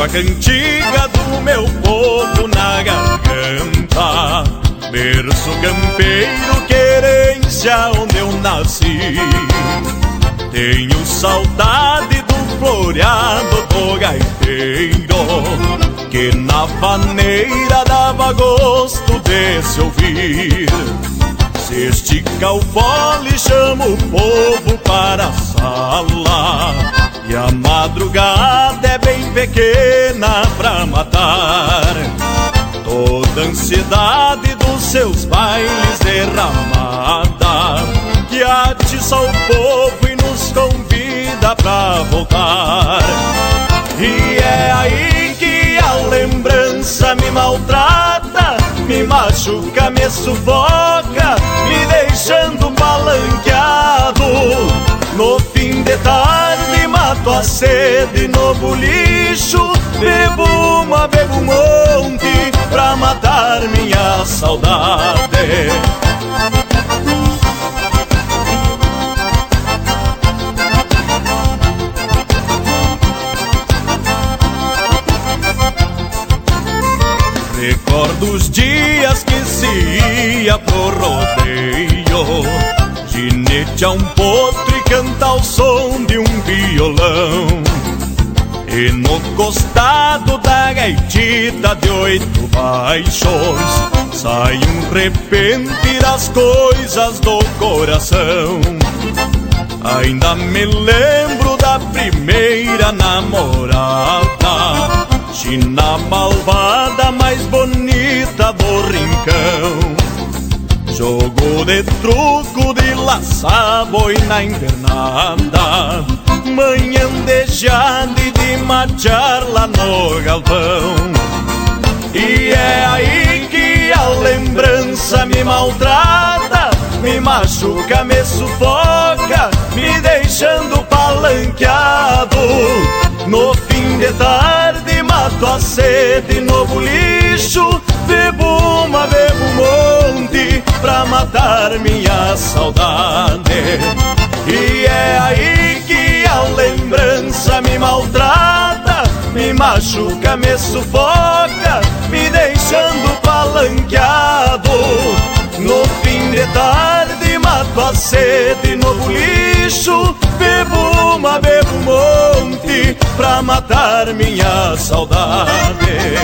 Trago a cantiga do meu povo na garganta, berço campeiro, querência onde eu nasci. Tenho saudade do floreado do gaiteiro, que na vaneira dava gosto de se ouvir. Se estica o fole, chama o povo para a sala, e a madrugada é bem pequena pra matar toda a ansiedade dos seus bailes derramada, que atiça o povo e nos convida pra voltar. E é aí que a lembrança me maltrata, me machuca, me sufoca, me deixando balanqueado. No fim de tarde mato a sede no bolicho, bebo um monte pra matar minha saudade. Recordo os dias que se ia pro rodeio, ginete a um potro e canta ao som de um violão. E no costado da gaitita de 8 baixos sai um repente das coisas do coração. Ainda me lembro da primeira namorada, china malvada, mais bonita do rincão. Jogo de truco, de laçar boi na invernada, manhã de jade, de matear lá no galpão. E é aí que a lembrança me maltrata, me machuca, me sufoca, me deixando palanqueado. No fim de tarde mato a sede no bolicho, bebo um monte pra matar minha saudade. E é aí que a lembrança me maltrata, me machuca, me sufoca, me deixando palanqueado. No fim de tarde mato a sede no bolicho, bebo um monte pra matar minha saudade.